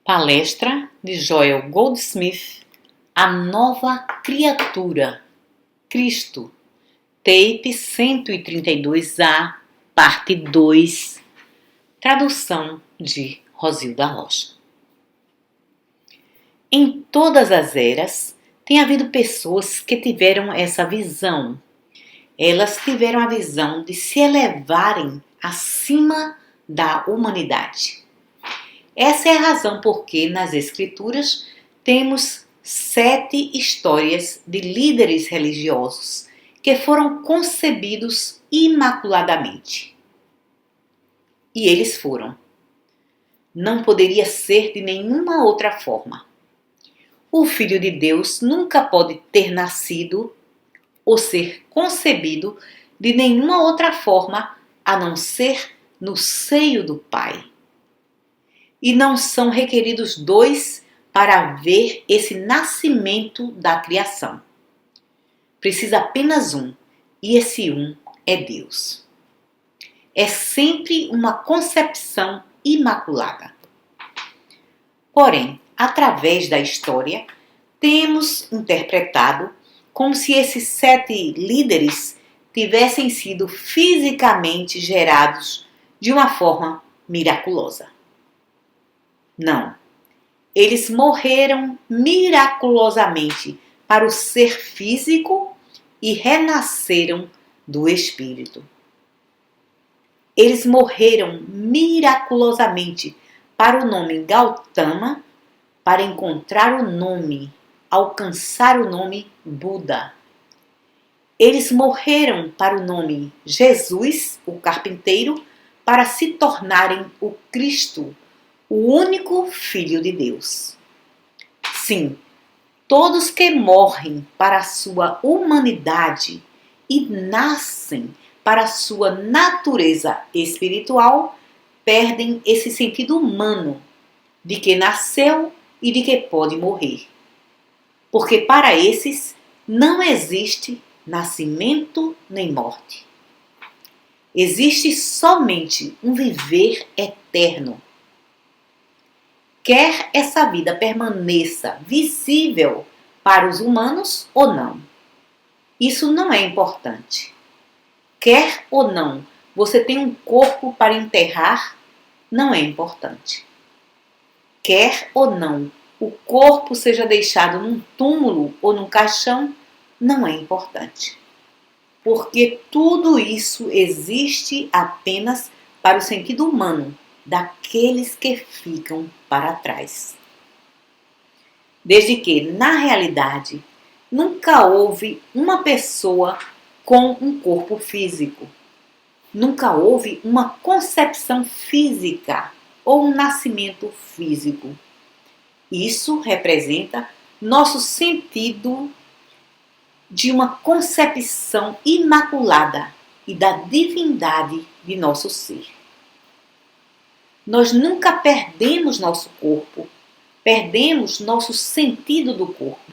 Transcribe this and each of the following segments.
Palestra de Joel Goldsmith, A Nova Criatura, Cristo, tape 132A, parte 2, tradução de Rosilda Rocha. Em todas as eras, tem havido pessoas que tiveram essa visão. Elas tiveram a visão de se elevarem acima da humanidade. Essa é a razão por que nas Escrituras temos 7 histórias de líderes religiosos que foram concebidos imaculadamente. E eles foram. Não poderia ser de nenhuma outra forma. O Filho de Deus nunca pode ter nascido ou ser concebido de nenhuma outra forma a não ser no seio do Pai. E não são requeridos 2 para ver esse nascimento da criação. Precisa apenas um, e esse um é Deus. É sempre uma concepção imaculada. Porém, através da história, temos interpretado como se esses 7 líderes tivessem sido fisicamente gerados de uma forma miraculosa. Não, eles morreram miraculosamente para o ser físico e renasceram do espírito. Eles morreram miraculosamente para o nome Gautama, para encontrar o nome, alcançar o nome Buda. Eles morreram para o nome Jesus, o carpinteiro, para se tornarem o Cristo, o único Filho de Deus. Sim, todos que morrem para a sua humanidade e nascem para a sua natureza espiritual, perdem esse sentido humano de que nasceu e de que pode morrer. Porque para esses não existe nascimento nem morte. Existe somente um viver eterno. Quer essa vida permaneça visível para os humanos ou não. Isso não é importante. Quer ou não você tem um corpo para enterrar, não é importante. Quer ou não o corpo seja deixado num túmulo ou num caixão, não é importante. Porque tudo isso existe apenas para o sentido humano daqueles que ficam para trás. Desde que, na realidade, nunca houve uma pessoa com um corpo físico. Nunca houve uma concepção física ou um nascimento físico. Isso representa nosso sentido de uma concepção imaculada e da divindade de nosso ser. Nós nunca perdemos nosso corpo, perdemos nosso sentido do corpo.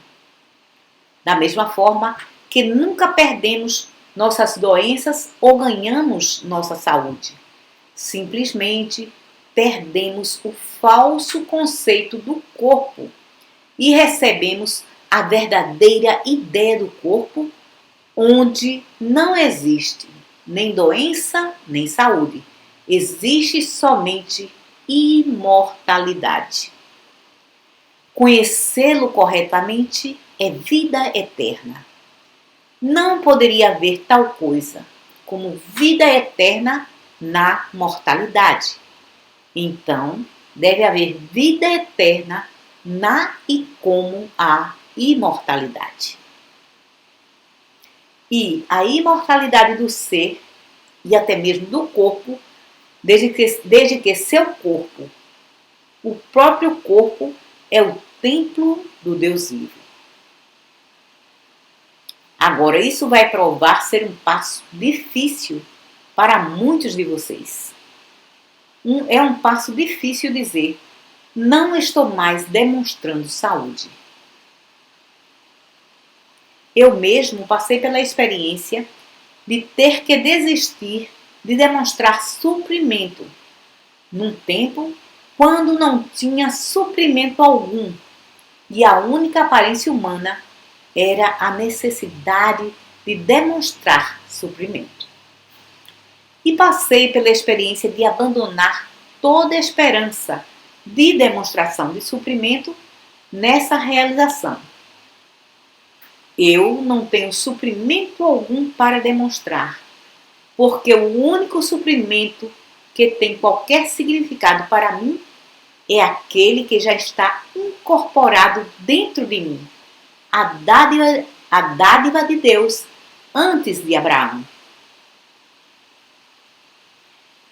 Da mesma forma que nunca perdemos nossas doenças ou ganhamos nossa saúde. Simplesmente perdemos o falso conceito do corpo e recebemos a verdadeira ideia do corpo, onde não existe nem doença nem saúde. Existe somente imortalidade. Conhecê-lo corretamente é vida eterna. Não poderia haver tal coisa como vida eterna na mortalidade. Então, deve haver vida eterna na e como a imortalidade. E a imortalidade do ser e até mesmo do corpo, desde que seu corpo, o próprio corpo, é o templo do Deus vivo. Agora, isso vai provar ser um passo difícil para muitos de vocês. É um passo difícil dizer, não estou mais demonstrando saúde. Eu mesmo passei pela experiência de ter que desistir de demonstrar suprimento num tempo quando não tinha suprimento algum e a única aparência humana era a necessidade de demonstrar suprimento. E passei pela experiência de abandonar toda a esperança de demonstração de suprimento nessa realização. Eu não tenho suprimento algum para demonstrar, porque o único suprimento que tem qualquer significado para mim é aquele que já está incorporado dentro de mim, a dádiva de Deus antes de Abraão.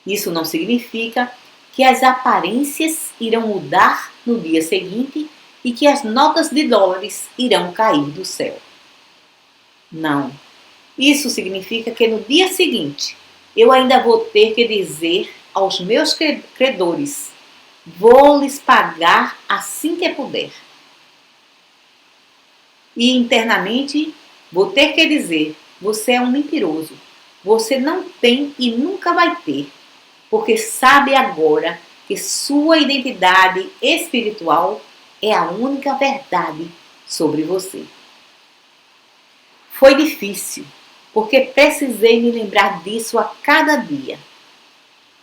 Isso não significa que as aparências irão mudar no dia seguinte e que as notas de dólares irão cair do céu. Não. Isso significa que no dia seguinte eu ainda vou ter que dizer aos meus credores: vou lhes pagar assim que puder. E internamente vou ter que dizer: você é um mentiroso. Você não tem e nunca vai ter, porque sabe agora que sua identidade espiritual é a única verdade sobre você. Foi difícil, porque precisei me lembrar disso a cada dia,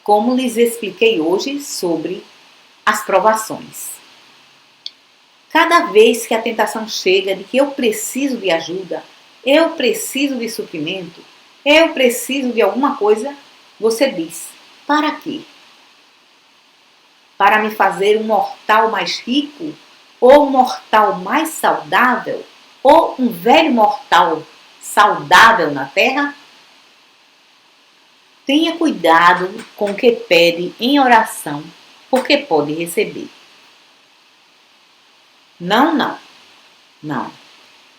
como lhes expliquei hoje sobre as provações. Cada vez que a tentação chega de que eu preciso de ajuda, eu preciso de suprimento, eu preciso de alguma coisa, você diz: para quê? Para me fazer um mortal mais rico? Ou um mortal mais saudável? Ou um velho mortal saudável na terra? Tenha cuidado com o que pede em oração, porque pode receber. Não.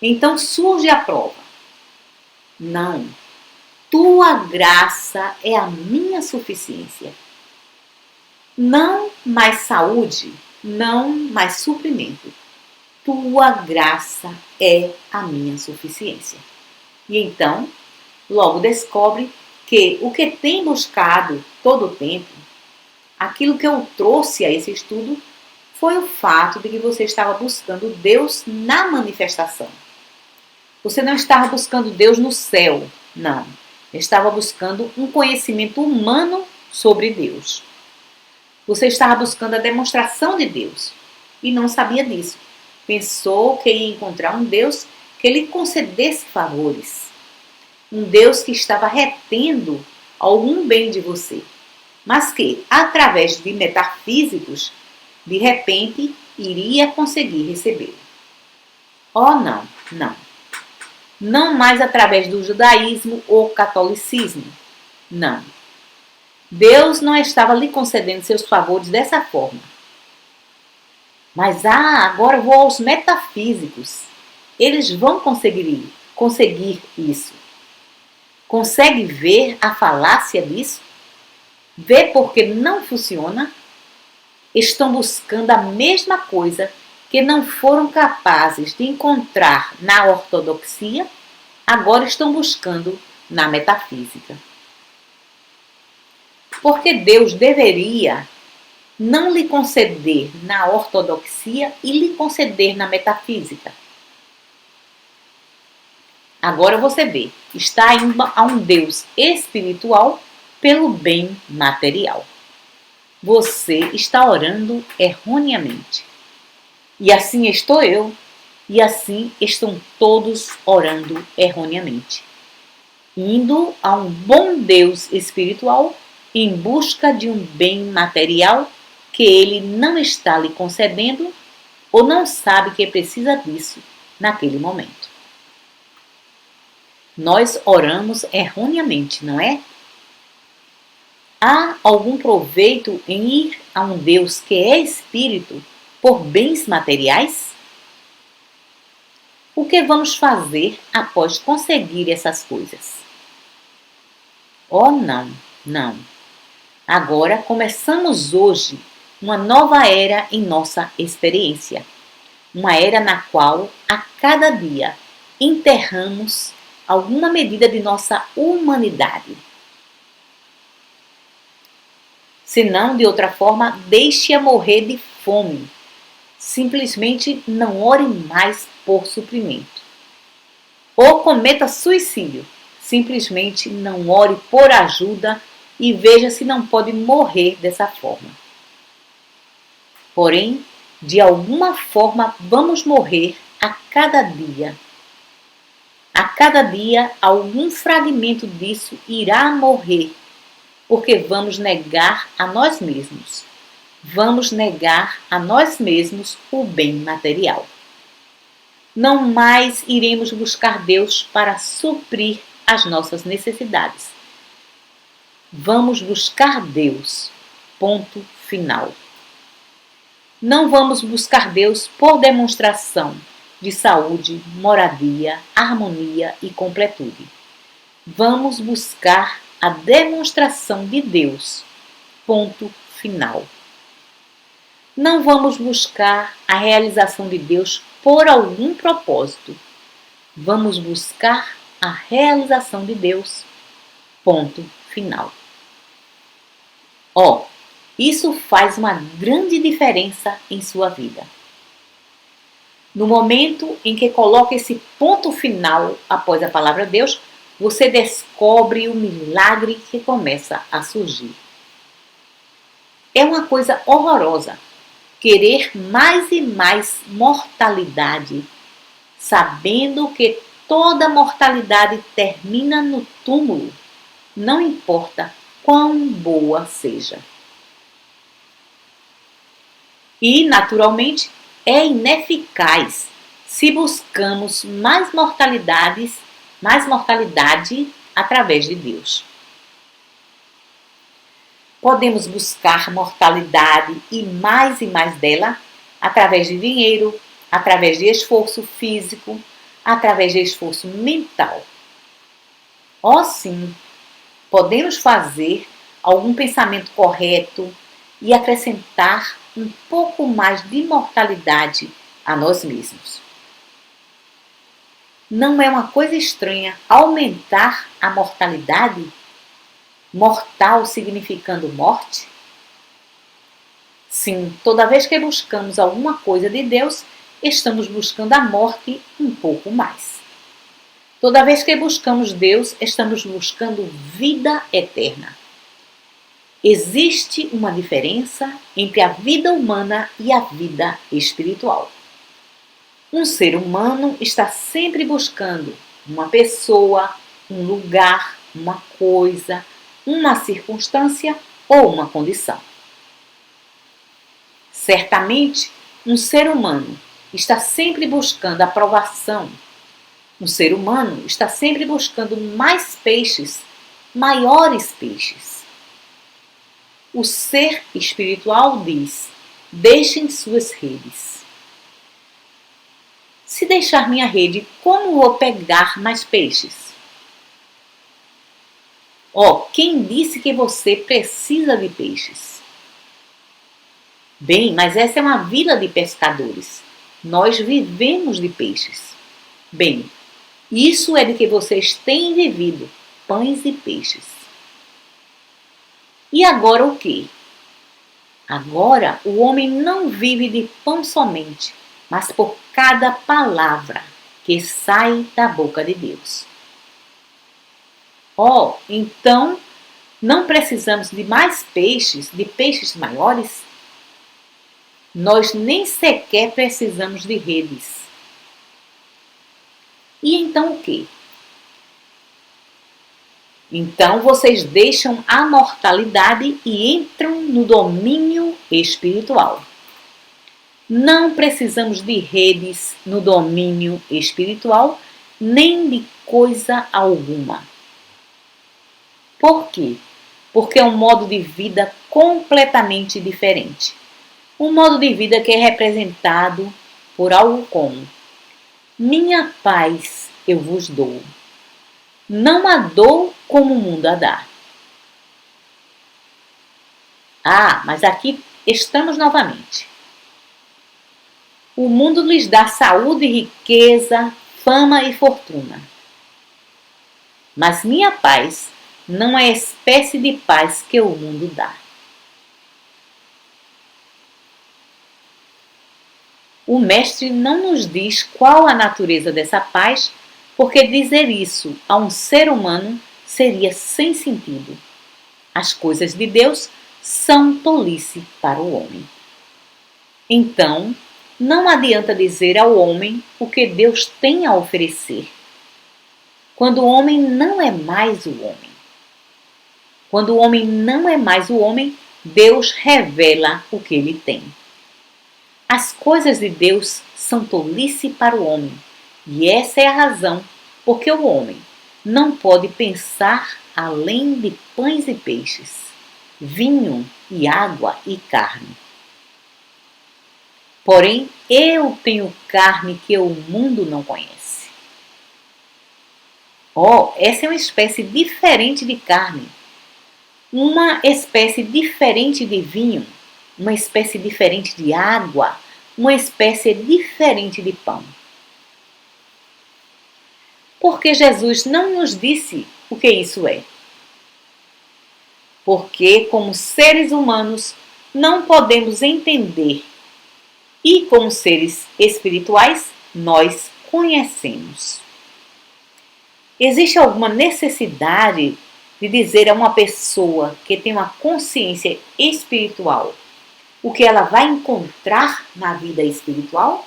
Então surge a prova. Não. Tua graça é a minha suficiência. Não mais saúde, não mais suprimento. Tua graça é a minha suficiência. E então, logo descobre que o que tem buscado todo o tempo, aquilo que eu trouxe a esse estudo, foi o fato de que você estava buscando Deus na manifestação. Você não estava buscando Deus no céu, não. Estava buscando um conhecimento humano sobre Deus. Você estava buscando a demonstração de Deus e não sabia disso. Pensou que ia encontrar um Deus que lhe concedesse favores. Um Deus que estava retendo algum bem de você, mas que, através de metafísicos, de repente iria conseguir recebê-lo. Oh, não. Não mais através do judaísmo ou catolicismo. Não. Deus não estava lhe concedendo seus favores dessa forma. Mas agora eu vou aos metafísicos. Eles vão conseguir isso. Consegue ver a falácia disso? Vê porque não funciona? Estão buscando a mesma coisa que não foram capazes de encontrar na ortodoxia, agora estão buscando na metafísica. Porque Deus deveria não lhe conceder na ortodoxia e lhe conceder na metafísica. Agora você vê, está indo a um Deus espiritual pelo bem material. Você está orando erroneamente. E assim estou eu, e assim estão todos orando erroneamente. Indo a um bom Deus espiritual em busca de um bem material que ele não está lhe concedendo ou não sabe que precisa disso naquele momento. Nós oramos erroneamente, não é? Há algum proveito em ir a um Deus que é espírito por bens materiais? O que vamos fazer após conseguir essas coisas? Oh, não. Agora começamos hoje uma nova era em nossa experiência. Uma era na qual, a cada dia, enterramos alguma medida de nossa humanidade. Se não, de outra forma, deixe-a morrer de fome. Simplesmente não ore mais por suprimento. Ou cometa suicídio. Simplesmente não ore por ajuda e veja se não pode morrer dessa forma. Porém, de alguma forma vamos morrer a cada dia. A cada dia, algum fragmento disso irá morrer, porque vamos negar a nós mesmos. Vamos negar a nós mesmos o bem material. Não mais iremos buscar Deus para suprir as nossas necessidades. Vamos buscar Deus. Ponto final. Não vamos buscar Deus por demonstração de saúde, moradia, harmonia e completude. Vamos buscar a demonstração de Deus. Ponto final. Não vamos buscar a realização de Deus por algum propósito. Vamos buscar a realização de Deus. Ponto final. Isso faz uma grande diferença em sua vida. No momento em que coloca esse ponto final após a palavra Deus, você descobre o milagre que começa a surgir. É uma coisa horrorosa querer mais e mais mortalidade, sabendo que toda mortalidade termina no túmulo, não importa quão boa seja. E, naturalmente, é ineficaz se buscamos mais mortalidade através de Deus. Podemos buscar mortalidade e mais dela através de dinheiro, através de esforço físico, através de esforço mental. Sim, podemos fazer algum pensamento correto e acrescentar um pouco mais de mortalidade a nós mesmos. Não é uma coisa estranha aumentar a mortalidade? Mortal significando morte? Sim, toda vez que buscamos alguma coisa de Deus, estamos buscando a morte um pouco mais. Toda vez que buscamos Deus, estamos buscando vida eterna. Existe uma diferença entre a vida humana e a vida espiritual. Um ser humano está sempre buscando uma pessoa, um lugar, uma coisa, uma circunstância ou uma condição. Certamente, um ser humano está sempre buscando aprovação. Um ser humano está sempre buscando mais peixes, maiores peixes. O ser espiritual diz: deixem suas redes. Se deixar minha rede, como vou pegar mais peixes? Quem disse que você precisa de peixes? Bem, mas essa é uma vila de pescadores. Nós vivemos de peixes. Bem, isso é de que vocês têm vivido, pães e peixes. E agora o quê? Agora o homem não vive de pão somente, mas por cada palavra que sai da boca de Deus. Então não precisamos de mais peixes, de peixes maiores? Nós nem sequer precisamos de redes. E então o quê? Então vocês deixam a mortalidade e entram no domínio espiritual. Não precisamos de redes no domínio espiritual, nem de coisa alguma. Por quê? Porque é um modo de vida completamente diferente. Um modo de vida que é representado por algo como: minha paz eu vos dou. Não a dou como o mundo a dá. Mas aqui estamos novamente. O mundo lhes dá saúde, riqueza, fama e fortuna. Mas minha paz não é a espécie de paz que o mundo dá. O Mestre não nos diz qual a natureza dessa paz, porque dizer isso a um ser humano seria sem sentido. As coisas de Deus são tolice para o homem. Então, não adianta dizer ao homem o que Deus tem a oferecer, quando o homem não é mais o homem. Quando o homem não é mais o homem, Deus revela o que ele tem. As coisas de Deus são tolice para o homem, e essa é a razão porque o homem não pode pensar além de pães e peixes, vinho e água e carne. Porém, eu tenho carne que o mundo não conhece. Essa é uma espécie diferente de carne, uma espécie diferente de vinho, uma espécie diferente de água, uma espécie diferente de pão. Porque Jesus não nos disse o que isso é. Porque, como seres humanos, não podemos entender e, como seres espirituais, nós conhecemos. Existe alguma necessidade de dizer a uma pessoa que tem uma consciência espiritual o que ela vai encontrar na vida espiritual?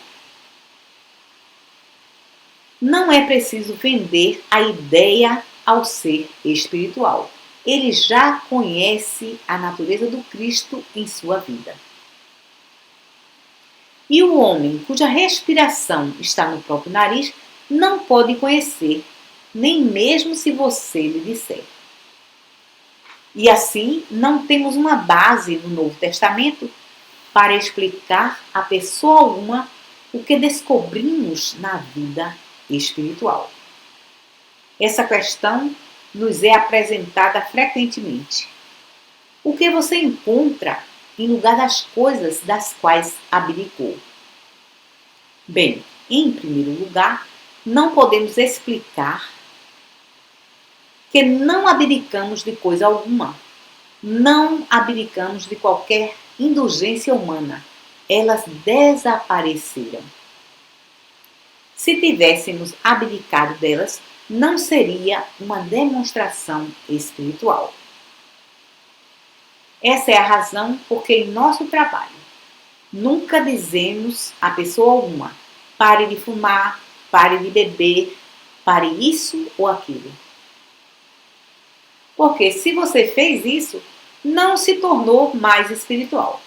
Não é preciso vender a ideia ao ser espiritual. Ele já conhece a natureza do Cristo em sua vida. E o homem cuja respiração está no próprio nariz não pode conhecer, nem mesmo se você lhe disser. E assim, não temos uma base no Novo Testamento para explicar a pessoa alguma o que descobrimos na vida espiritual. Essa questão nos é apresentada frequentemente. O que você encontra em lugar das coisas das quais abdicou? Bem, em primeiro lugar, não podemos explicar que não abdicamos de coisa alguma. Não abdicamos de qualquer indulgência humana. Elas desapareceram. Se tivéssemos abdicado delas, não seria uma demonstração espiritual. Essa é a razão porque em nosso trabalho nunca dizemos a pessoa alguma: pare de fumar, pare de beber, pare isso ou aquilo. Porque se você fez isso, não se tornou mais espiritual.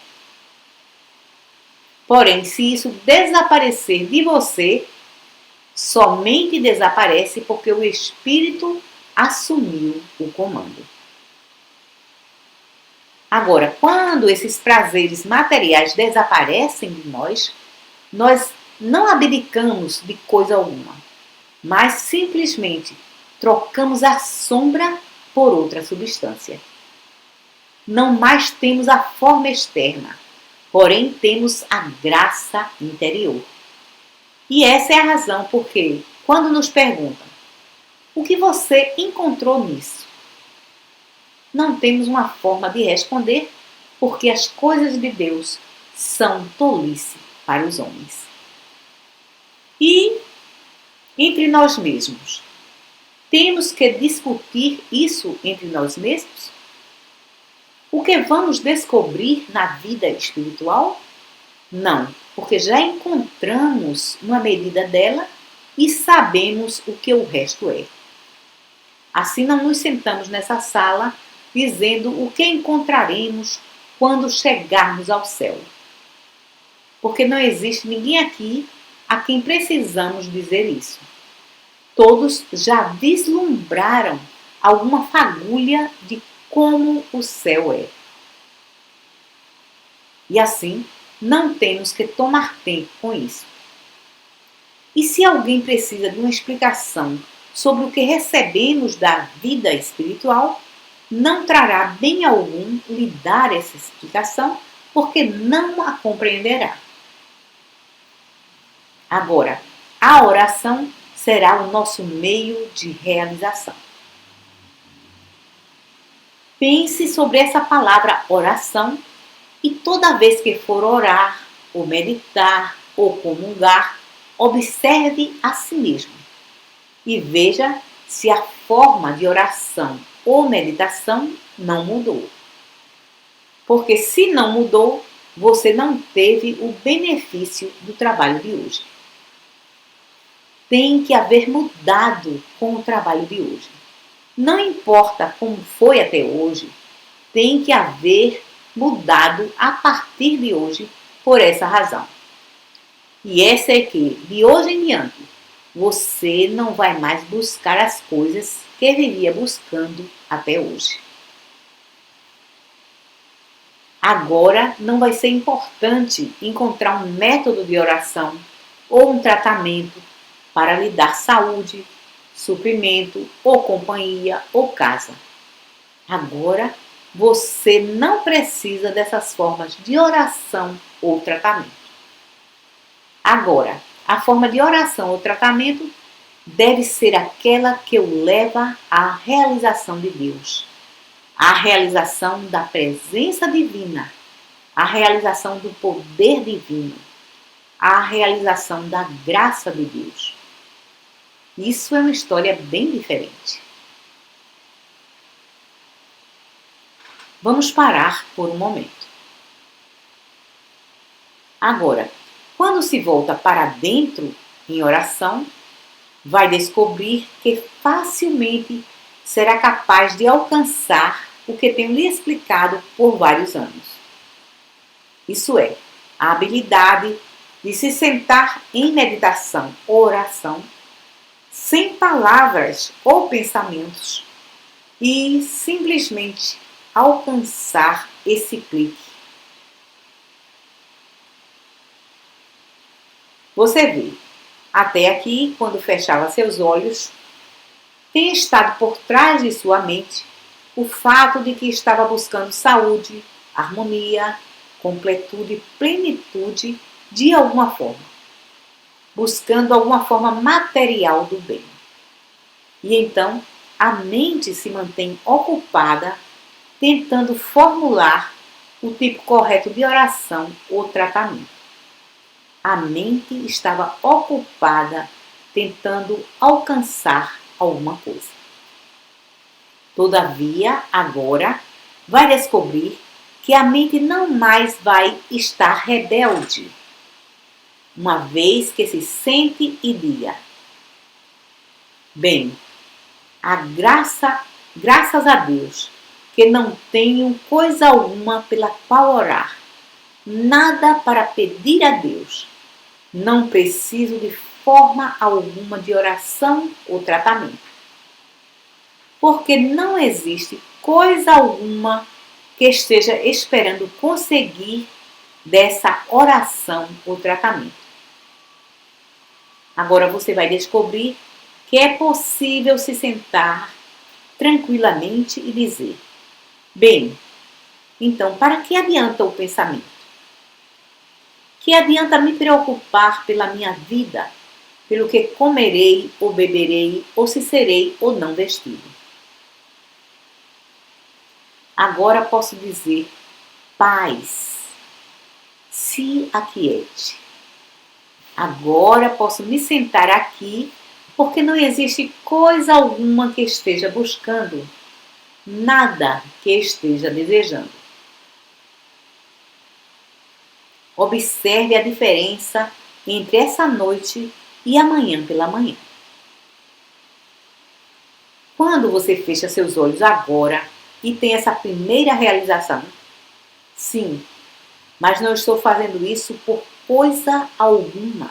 Porém, se isso desaparecer de você, somente desaparece porque o Espírito assumiu o comando. Agora, quando esses prazeres materiais desaparecem de nós não abdicamos de coisa alguma, mas simplesmente trocamos a sombra por outra substância. Não mais temos a forma externa, porém temos a graça interior. E essa é a razão porque, quando nos perguntam o que você encontrou nisso, não temos uma forma de responder, porque as coisas de Deus são tolice para os homens. E, entre nós mesmos, temos que discutir isso entre nós mesmos? O que vamos descobrir na vida espiritual? Não, porque já encontramos uma medida dela e sabemos o que o resto é. Assim não nos sentamos nessa sala dizendo o que encontraremos quando chegarmos ao céu. Porque não existe ninguém aqui a quem precisamos dizer isso. Todos já vislumbraram alguma fagulha de como o céu é. E assim, não temos que tomar tempo com isso. E se alguém precisa de uma explicação sobre o que recebemos da vida espiritual, não trará bem algum lhe dar essa explicação, porque não a compreenderá. Agora, a oração será o nosso meio de realização. Pense sobre essa palavra oração e toda vez que for orar, ou meditar, ou comungar, observe a si mesmo e veja se a forma de oração ou meditação não mudou. Porque se não mudou, você não teve o benefício do trabalho de hoje. Tem que haver mudado com o trabalho de hoje. Não importa como foi até hoje, tem que haver mudado a partir de hoje por essa razão. E essa é que, de hoje em diante, você não vai mais buscar as coisas que vivia buscando até hoje. Agora não vai ser importante encontrar um método de oração ou um tratamento para lhe dar saúde, suprimento, ou companhia, ou casa. Agora você não precisa dessas formas de oração ou tratamento. Agora, a forma de oração ou tratamento deve ser aquela que o leva à realização de Deus, à realização da presença divina, à realização do poder divino, à realização da graça de Deus. Isso é uma história bem diferente. Vamos parar por um momento. Agora, quando se volta para dentro em oração, vai descobrir que facilmente será capaz de alcançar o que tenho lhe explicado por vários anos. Isso é, a habilidade de se sentar em meditação ou oração, sem palavras ou pensamentos, e simplesmente alcançar esse clique. Você vê, até aqui, quando fechava seus olhos, tem estado por trás de sua mente o fato de que estava buscando saúde, harmonia, completude, plenitude de alguma forma, buscando alguma forma material do bem. E então a mente se mantém ocupada tentando formular o tipo correto de oração ou tratamento. A mente estava ocupada tentando alcançar alguma coisa. Todavia, agora, vai descobrir que a mente não mais vai estar rebelde, uma vez que se sente e diga: bem, graças a Deus, que não tenho coisa alguma pela qual orar, nada para pedir a Deus. Não preciso de forma alguma de oração ou tratamento. Porque não existe coisa alguma que esteja esperando conseguir dessa oração ou tratamento. Agora você vai descobrir que é possível se sentar tranquilamente e dizer: bem, então para que adianta o pensamento? Que adianta me preocupar pela minha vida, pelo que comerei ou beberei, ou se serei ou não vestido? Agora posso dizer: paz, se aquiete. Agora posso me sentar aqui, porque não existe coisa alguma que esteja buscando, nada que esteja desejando. Observe a diferença entre essa noite e amanhã pela manhã. Quando você fecha seus olhos agora e tem essa primeira realização, sim, mas não estou fazendo isso por coisa alguma.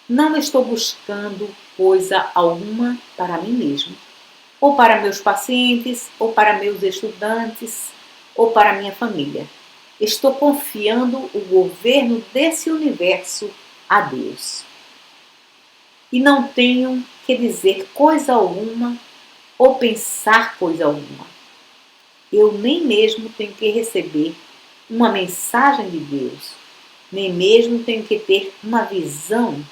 Não estou buscando coisa alguma para mim mesmo, ou para meus pacientes, ou para meus estudantes, ou para minha família. Estou confiando o governo desse universo a Deus. E não tenho que dizer coisa alguma ou pensar coisa alguma. Eu nem mesmo tenho que receber uma mensagem de Deus, nem mesmo tenho que ter uma visão.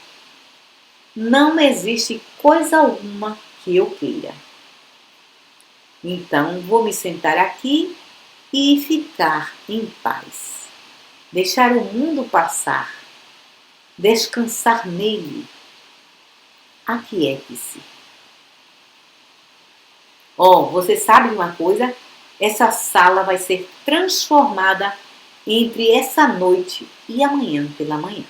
Não existe coisa alguma que eu queira. Então vou me sentar aqui e ficar em paz. Deixar o mundo passar. descansar nele. Aquiete-se. Você sabe de uma coisa? Essa sala vai ser transformada entre essa noite e amanhã pela manhã.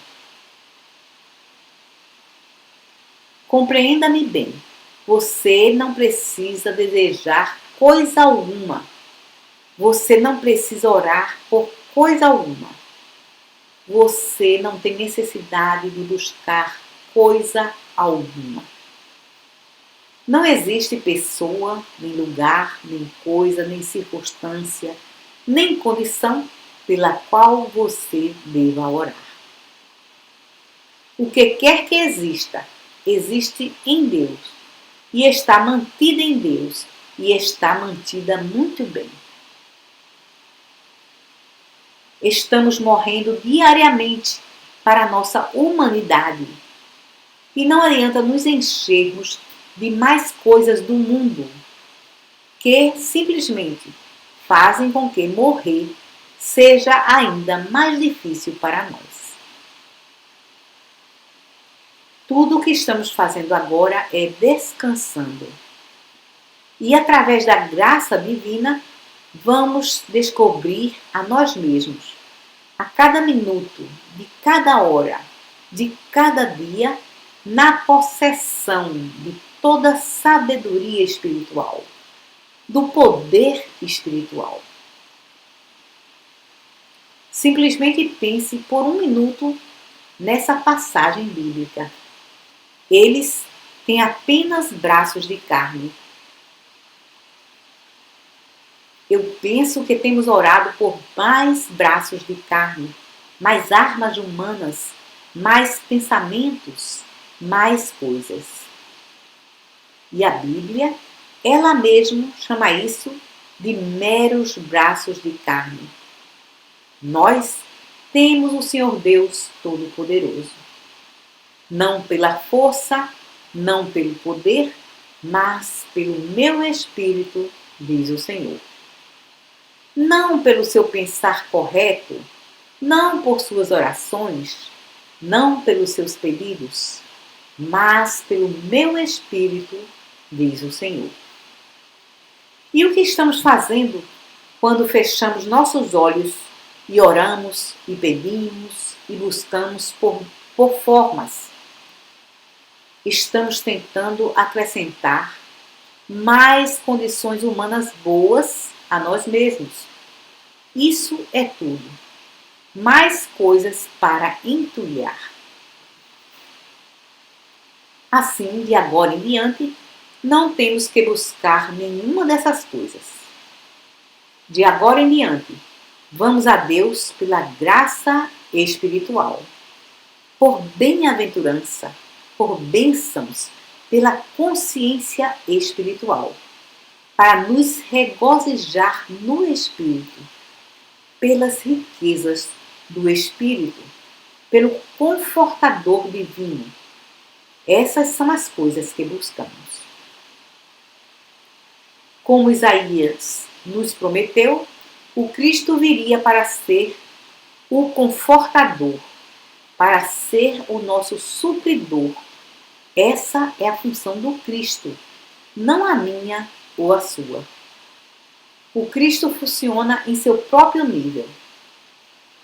Compreenda-me bem. Você não precisa desejar coisa alguma. Você não precisa orar por coisa alguma. Você não tem necessidade de buscar coisa alguma. Não existe pessoa, nem lugar, nem coisa, nem circunstância, nem condição pela qual você deva orar. O que quer que exista, existe em Deus, e está mantida em Deus, e está mantida muito bem. Estamos morrendo diariamente para a nossa humanidade, e não adianta nos enchermos de mais coisas do mundo, que simplesmente fazem com que morrer seja ainda mais difícil para nós. Tudo o que estamos fazendo agora é descansando. E através da graça divina, vamos descobrir a nós mesmos, a cada minuto, de cada hora, de cada dia, na possessão de toda sabedoria espiritual, do poder espiritual. Simplesmente pense por um minuto nessa passagem bíblica. Eles têm apenas braços de carne. Eu penso que temos orado por mais braços de carne, mais armas humanas, mais pensamentos, mais coisas. E a Bíblia, ela mesma chama isso de meros braços de carne. Nós temos o Senhor Deus Todo-Poderoso. Não pela força, não pelo poder, mas pelo meu Espírito, diz o Senhor. Não pelo seu pensar correto, não por suas orações, não pelos seus pedidos, mas pelo meu Espírito, diz o Senhor. E o que estamos fazendo quando fechamos nossos olhos e oramos e pedimos e buscamos por formas? Estamos tentando acrescentar mais condições humanas boas a nós mesmos. Isso é tudo. Mais coisas para entulhar. Assim, de agora em diante, não temos que buscar nenhuma dessas coisas. De agora em diante, vamos a Deus pela graça espiritual, por bem-aventurança, por bênçãos, pela consciência espiritual, para nos regozijar no Espírito, pelas riquezas do Espírito, pelo Confortador divino. Essas são as coisas que buscamos. Como Isaías nos prometeu, o Cristo viria para ser o Confortador, para ser o nosso supridor. Essa é a função do Cristo, não a minha ou a sua. O Cristo funciona em seu próprio nível.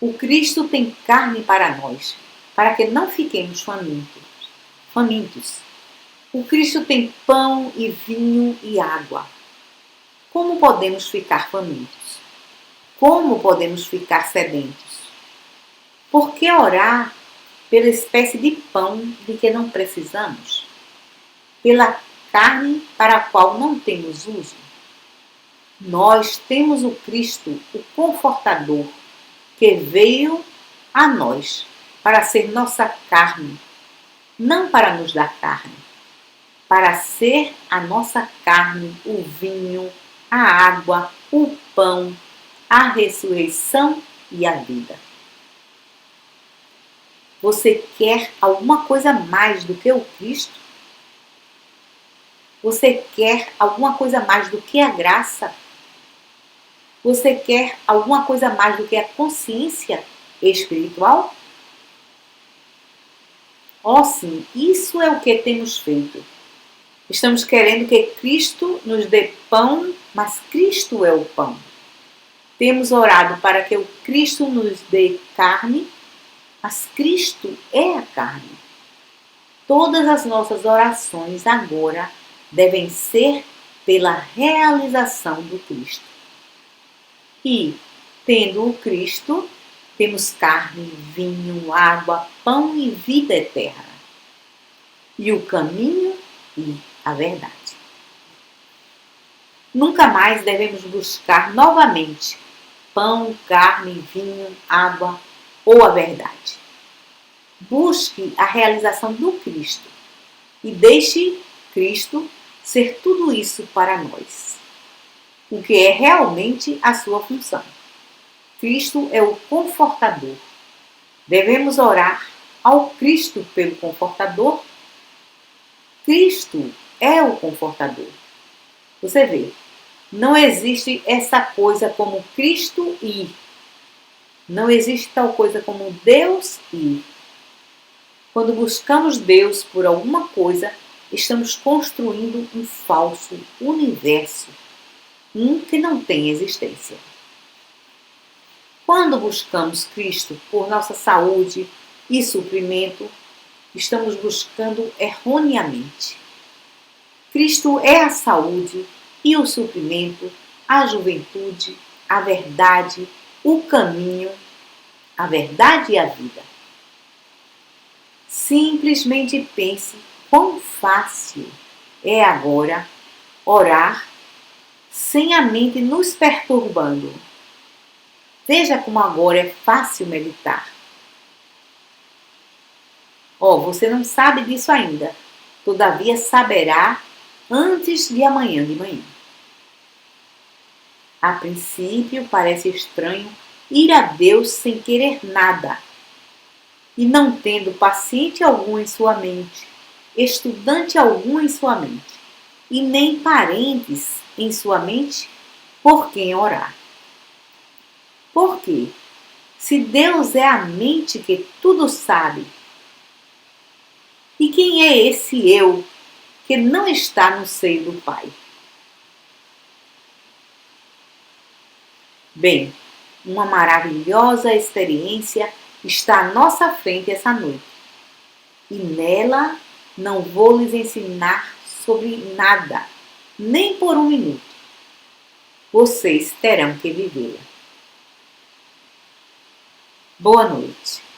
O Cristo tem carne para nós, para que não fiquemos famintos. O Cristo tem pão e vinho e água. Como podemos ficar famintos? Como podemos ficar sedentos? Por que orar pela espécie de pão de que não precisamos? Pela carne para a qual não temos uso? Nós temos o Cristo, o Confortador, que veio a nós para ser nossa carne, não para nos dar carne, para ser a nossa carne, o vinho, a água, o pão, a ressurreição e a vida. Você quer alguma coisa mais do que o Cristo? Você quer alguma coisa mais do que a graça? Você quer alguma coisa mais do que a consciência espiritual? Oh, sim, isso é o que temos feito. Estamos querendo que Cristo nos dê pão, mas Cristo é o pão. Temos orado para que o Cristo nos dê carne, mas Cristo é a carne. Todas as nossas orações agora devem ser pela realização do Cristo. E, tendo o Cristo, temos carne, vinho, água, pão e vida eterna. E o caminho e a verdade. Nunca mais devemos buscar novamente pão, carne, vinho, água ou a verdade. Busque a realização do Cristo e deixe Cristo ser tudo isso para nós, o que é realmente a sua função. Cristo é o confortador. Devemos orar ao Cristo pelo confortador. Cristo é o confortador. Você vê, não existe essa coisa como Cristo ir. Não existe tal coisa como Deus ir. Quando buscamos Deus por alguma coisa, estamos construindo um falso universo, um que não tem existência. Quando buscamos Cristo por nossa saúde e suprimento, estamos buscando erroneamente. Cristo é a saúde e o suprimento, a juventude, a verdade, o caminho, a verdade e a vida. Simplesmente pense quão fácil é agora orar sem a mente nos perturbando. Veja como agora é fácil meditar. Você não sabe disso ainda, todavia saberá antes de amanhã de manhã. A princípio parece estranho ir a Deus sem querer nada e não tendo paciente algum em sua mente, estudante algum em sua mente e nem parentes em sua mente por quem orar. Por quê? Se Deus é a mente que tudo sabe, e quem é esse eu que não está no seio do Pai? Bem, uma maravilhosa experiência está à nossa frente essa noite. E nela não vou lhes ensinar sobre nada, nem por um minuto. Vocês terão que vivê-la. Boa noite.